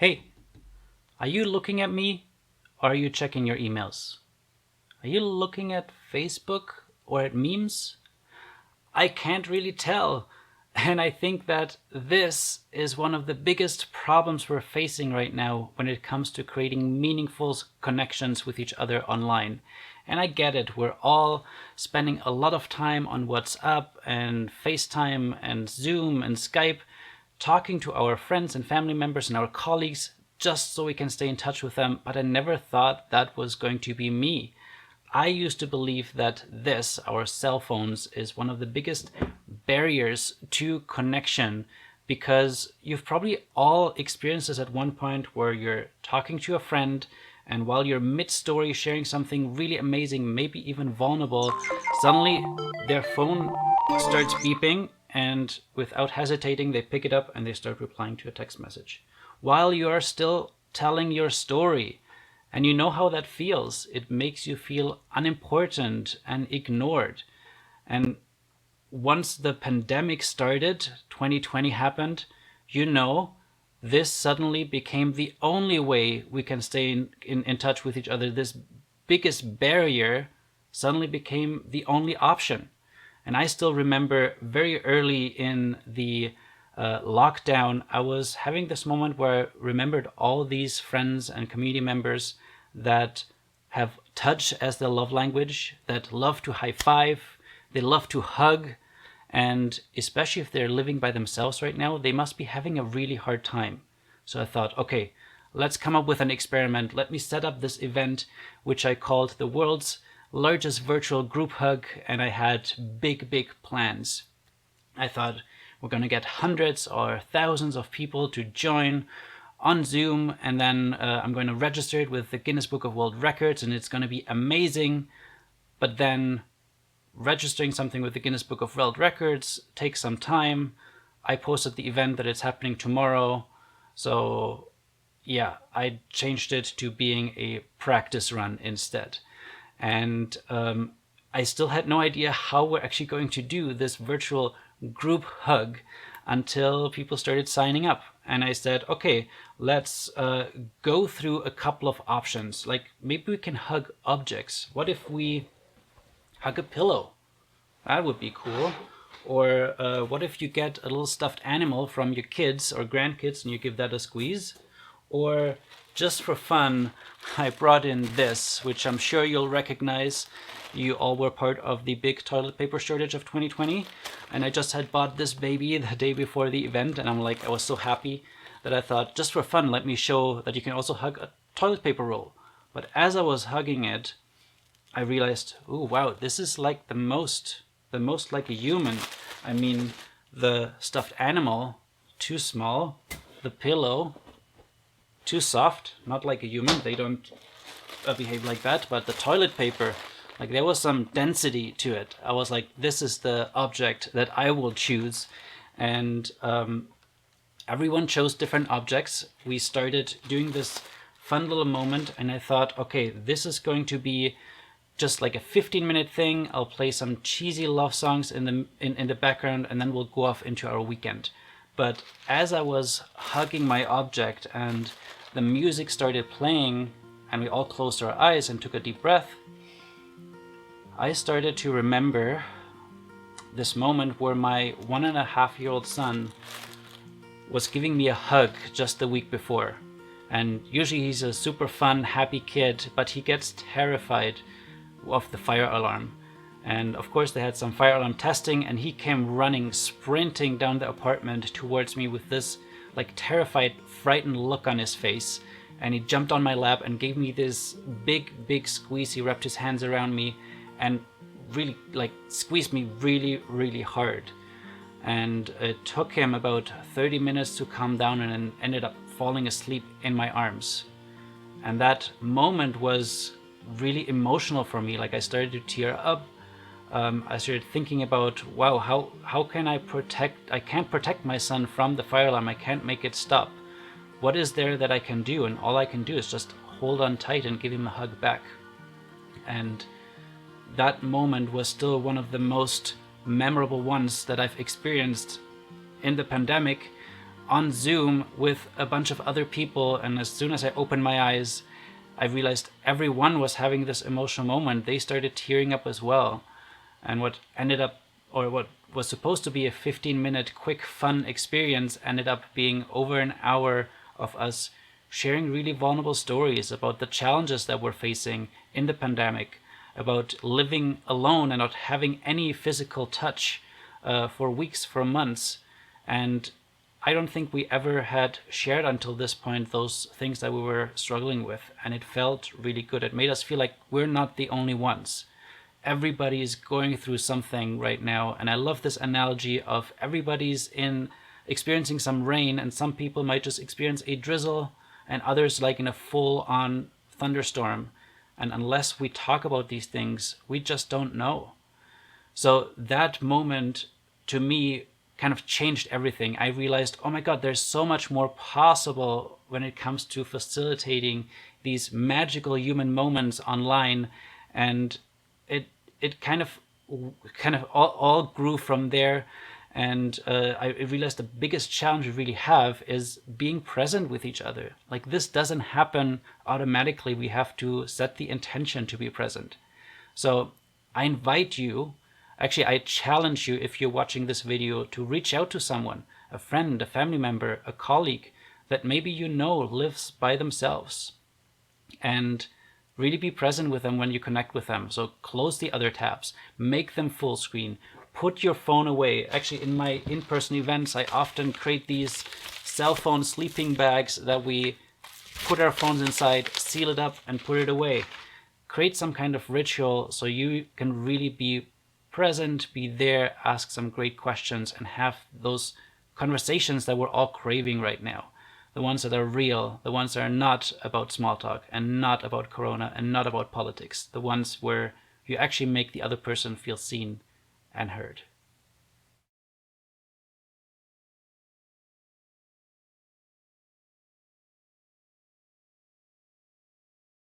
Hey, are you looking at me or are you checking your emails? Are you looking at Facebook or at memes? I can't really tell. And I think that this is one of the biggest problems we're facing right now when it comes to creating meaningful connections with each other online. And I get it, we're all spending a lot of time on WhatsApp and FaceTime and Zoom and Skype, talking to our friends and family members and our colleagues just so we can stay in touch with them, but I never thought that was going to be me. I used to believe that this, our cell phones, is one of the biggest barriers to connection, because you've probably all experienced this at one point where you're talking to a friend and while you're mid-story sharing something really amazing, maybe even vulnerable, suddenly their phone starts beeping and without hesitating they pick it up and they start replying to a text message while you are still telling your story. And you know how that feels. It makes you feel unimportant and ignored. And once the pandemic started, 2020 happened, this suddenly became the only way we can stay in touch with each other. This biggest barrier suddenly became the only option. And I still remember very early in the lockdown, I was having this moment where I remembered all these friends and community members that have touch as their love language, that love to high five, they love to hug, and especially if they're living by themselves right now, they must be having a really hard time. So I thought, okay, let's come up with an experiment. Let me set up this event, which I called the world's largest virtual group hug, and I had big plans. I thought we're going to get hundreds or thousands of people to join on Zoom, and then I'm going to register it with the Guinness Book of World Records, and it's going to be amazing. But then registering something with the Guinness Book of World Records takes some time. I posted the event that it's happening tomorrow. So yeah, I changed it to being a practice run instead. And I still had no idea how we're actually going to do this virtual group hug until people started signing up. And I said, okay, let's go through a couple of options. Like maybe we can hug objects. What if we hug a pillow? That would be cool. Or what if you get a little stuffed animal from your kids or grandkids and you give that a squeeze? Or just for fun, I brought in this, which I'm sure you'll recognize. You all were part of the big toilet paper shortage of 2020. And I just had bought this baby the day before the event. And I was so happy that I thought, just for fun, let me show that you can also hug a toilet paper roll. But as I was hugging it, I realized, oh wow, this is like the most like a human. I mean, the stuffed animal, too small. The pillow, too soft, not like a human. They don't behave like that. But the toilet paper, like there was some density to it. I was like, this is the object that I will choose. And everyone chose different objects. We started doing this fun little moment, and I thought, okay, this is going to be just like a 15-minute thing. I'll play some cheesy love songs in the background, and then we'll go off into our weekend. But as I was hugging my object and the music started playing and we all closed our eyes and took a deep breath, I started to remember this moment where my 1.5-year-old son was giving me a hug just the week before. And usually he's a super fun, happy kid, but he gets terrified of the fire alarm. And of course they had some fire alarm testing, and he came running, sprinting down the apartment towards me with this like terrified, frightened look on his face. And he jumped on my lap and gave me this big squeeze. He wrapped his hands around me and really like squeezed me really hard. And it took him about 30 minutes to calm down, and then ended up falling asleep in my arms. And that moment was really emotional for me. Like I started to tear up. I started thinking about, wow, how can I can't protect my son from the fire alarm. I can't make it stop. What is there that I can do? And all I can do is just hold on tight and give him a hug back. And that moment was still one of the most memorable ones that I've experienced in the pandemic. on Zoom with a bunch of other people, and as soon as I opened my eyes, I realized everyone was having this emotional moment. They started tearing up as well. And what was supposed to be a 15-minute quick fun experience ended up being over an hour of us sharing really vulnerable stories about the challenges that we're facing in the pandemic, about living alone and not having any physical touch for weeks, for months. And I don't think we ever had shared until this point those things that we were struggling with. And it felt really good. It made us feel like we're not the only ones. Everybody's going through something right now. And I love this analogy of everybody's experiencing some rain, and some people might just experience a drizzle and others like in a full-on thunderstorm. And unless we talk about these things, we just don't know. So that moment, to me, kind of changed everything. I realized, oh my God, there's so much more possible when it comes to facilitating these magical human moments online. And it kind of all grew from there. And I realized the biggest challenge we really have is being present with each other. Like, this doesn't happen automatically. We have to set the intention to be present. So I invite you, actually I challenge you, if you're watching this video, to reach out to someone, a friend, a family member, a colleague that maybe you know lives by themselves, and really be present with them when you connect with them. So close the other tabs, make them full screen, put your phone away. Actually, in my in-person events, I often create these cell phone sleeping bags that we put our phones inside, seal it up, and put it away. Create some kind of ritual so you can really be present, be there, ask some great questions, and have those conversations that we're all craving right now. The ones that are real, the ones that are not about small talk and not about Corona and not about politics. The ones where you actually make the other person feel seen and heard.